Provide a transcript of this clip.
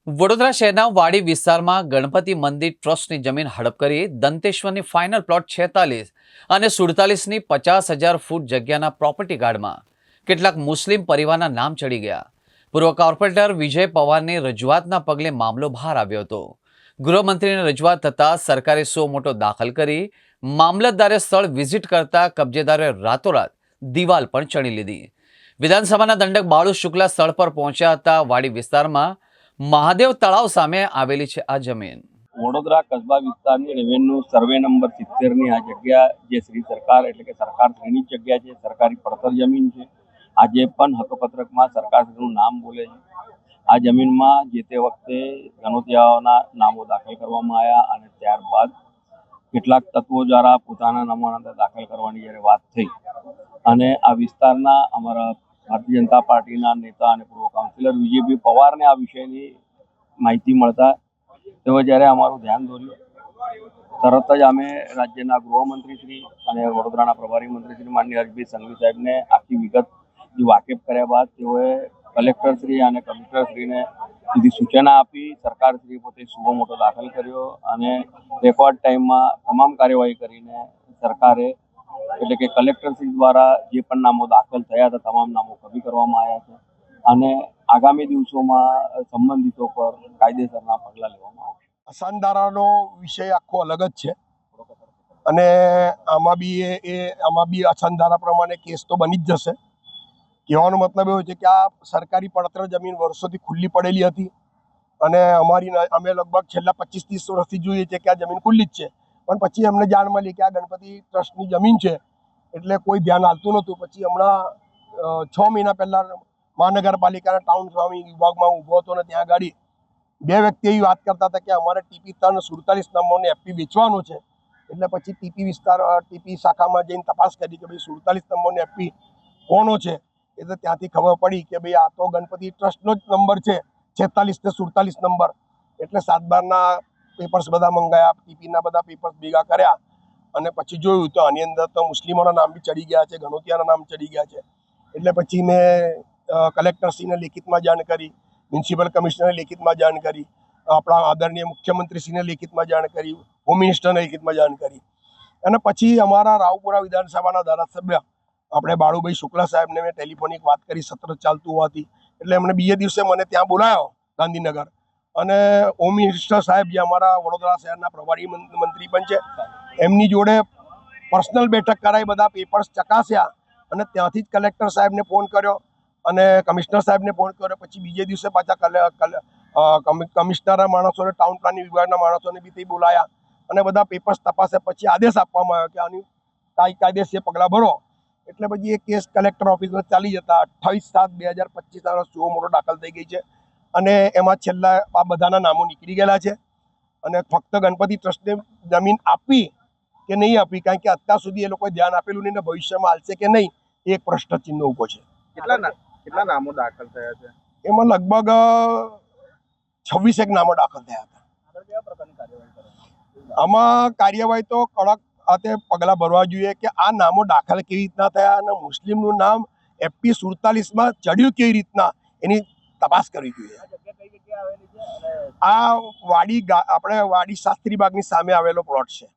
વડોદરા શહેરના વાડી વિસ્તારમાં ગણપતિ મંદિર ટ્રસ્ટની જમીન હડપ કરી દંતેશ્વરની ફાઇનલ પ્લોટ 46 અને 47ની 50,000 ફૂટ જગ્યાના પ્રોપર્ટી કાર્ડમાં કેટલાક મુસ્લિમ પરિવારના નામ ચડી ગયા। પૂર્વ કોર્પોરેટર વિજય પવારની રજૂઆતના પગલે મામલો બહાર આવ્યો હતો। ગૃહમંત્રીને રજૂઆત થતાં સરકારે સો મોટો દાખલ કરી મામલતદારે સ્થળ વિઝિટ કરતા કબજેદારોએ રાતોરાત દિવાલ પણ ચણી લીધી। વિધાનસભાના દંડક બાળુ શુક્લા સ્થળ પર પહોંચ્યા હતા। વાડી વિસ્તારમાં મહાદેવ તળાવ સામે આવેલી છે આ જમીન। વડોદરા કસ્બા વિસ્તારની રેવન્યુ સર્વે નંબર 70 ની આ જગ્યા જે શ્રી સરકાર એટલે કે સરકાર શ્રેણી જગ્યા છે, સરકારી પડતર જમીન છે। આજે પણ હકપત્રકમાં સરકારનું નામ બોલે છે। આ જમીનમાં જે તે વખતે ગણોતિયાઓના નામો દાખલ કરવામાં આવ્યા અને ત્યારબાદ કેટલાક તત્વો દ્વારા પોતાના નામોના દાખલ કરવાની જ્યારે વાત થઈ અને આ વિસ્તારના અમારા ભારતીય જનતા પાર્ટીના નેતા અને પૂર્વ કાઉન્સિલર વિજયભાઈ પવારને આ વિષયની માહિતી મળતા તેઓ જ્યારે અમારું ધ્યાન દોર્યું, તરત જ અમે રાજ્યના ગૃહમંત્રી શ્રી અને વડોદરાના પ્રભારી મંત્રી શ્રી માનનીય હર્ષભાઈ સંઘવી સાહેબને આખી વિગતથી વાકેફ કર્યા બાદ તેઓએ કલેક્ટરશ્રી અને કમિશનરશ્રીને સીધી સૂચના આપી। સરકારશ્રી પોતે સુઓ મોટો દાખલ કર્યો અને રેકોર્ડ ટાઈમમાં તમામ કાર્યવાહી કરીને સરકારે એટલે કે કલેક્ટરશ્રી દ્વારા જે પણ નામો દાખલ થયા હતા તમામ નામો કબી કરવામાં આવ્યા છે અને આગામી દિવસોમાં સંબંધિતો પર કાયદેસરના પગલાં લેવામાં આવશે। અસાનધારાનો વિષય આખો અલગ જ છે અને આમાં બી અસાનધારા પ્રમાણે કેસ તો બની જ જશે। કહેવાનો મતલબ એવો છે કે આ સરકારી પડતર જમીન વર્ષોથી ખુલ્લી પડેલી હતી અને અમે લગભગ છેલ્લા 25-30 વર્ષથી જોઈએ છે કે આ જમીન ખુલ્લી જ છે, પણ પછી અમને જાણ મળી કે આ ગણપતિ ટ્રસ્ટની જમીન છે એટલે કોઈ ધ્યાન આપતું નહોતું। પછી હમણાં 6 મહિના પહેલાં મહાનગરપાલિકાના ટાઉન સ્વામી વિભાગમાં ઊભો હતો અને ત્યાં આગળ બે વ્યક્તિ એવી વાત કરતા હતા કે અમારે ટીપી 347 નંબરનો એફપી વેચવાનો છે। એટલે પછી ટીપી શાખામાં જઈને તપાસ કરી કે ભાઈ 47 નંબરનો એફપી કોનો છે, એટલે ત્યાંથી ખબર પડી કે ભાઈ આ તો ગણપતિ ટ્રસ્ટનો જ નંબર છે, 46 ને 47 નંબર। એટલે 7/12ના પેપર્સ બધા મંગાયા, ટીપીના બધા પેપર્સ ભેગા કર્યા અને પછી જોયું તો આની અંદર તો મુસ્લિમોના નામ બી ચડી ગયા છે, ગણોતિયાના નામ ચડી ગયા છે। એટલે પછી મેં કલેક્ટરશ્રીને લેખિતમાં જાણ કરી, મ્યુનિસિપલ કમિશનરને લેખિતમાં જાણ કરી, આપણા આદરણીય મુખ્યમંત્રીશ્રીને લેખિતમાં જાણ કરી, હોમ મિનિસ્ટરને લેખિતમાં જાણ કરી અને પછી અમારા રાવપુરા વિધાનસભાના ધારાસભ્ય આપણે બાળુભાઈ શુક્લા સાહેબને મેં ટેલિફોનિક વાત કરી, સત્ર ચાલતું હોવાથી એટલે એમણે બીજે દિવસે મને ત્યાં બોલાવ્યો ગાંધીનગર અને હોમ મિનિસ્ટર સાહેબ જે અમારા વડોદરા શહેરના પ્રભારી મંત્રી પણ છે એમની જોડે પર્સનલ બેઠક કરાવી, બધા પેપર્સ ચકાસ્યા અને ત્યાંથી જ કલેક્ટર સાહેબને ફોન કર્યો અને કમિશનર સાહેબને ફોન કર્યો। પછી બીજે દિવસે પાછા કમિશનરના માણસોને, ટાઉન પ્લાનિંગ વિભાગના માણસોને બી તે બોલાયા અને બધા પેપર્સ તપાસ્યા। પછી આદેશ આપવામાં આવ્યો કે આની કાયદેસર પગલાં ભરો। એટલે પછી એ કેસ કલેક્ટર ઓફિસમાં ચાલી જતા 28/7/2025 સુઓ મોટો દાખલ થઈ ગઈ છે અને એમાં છેલ્લા આ બધાના નામો નીકળી ગયેલા છે અને ફક્ત ગણપતિ ટ્રસ્ટને જમીન આપવી કે નહીં આપવી, કારણ કે અત્યાર સુધી એ લોકોએ ધ્યાન આપેલું નહીં ને ભવિષ્યમાં હાલશે કે નહીં એ એક પ્રશ્નચિહ્ન ઊભો છે। કેટલા નામો દાખલ થયા છે? એમાં લગભગ 26 નામો દાખલ થયા હતા। આમાં કાર્યવાહી તો કડક હાથે પગલાં ભરવા જોઈએ કે આ નામો દાખલ કેવી રીતના થયા અને મુસ્લિમનું નામ એફપી 47માં ચડ્યું કેવી રીતના એની તપાસ કરવી જોઈએ। આ વાડી આપણે વાડી શાસ્ત્રી બાગની સામે આવેલો પ્લોટ છે।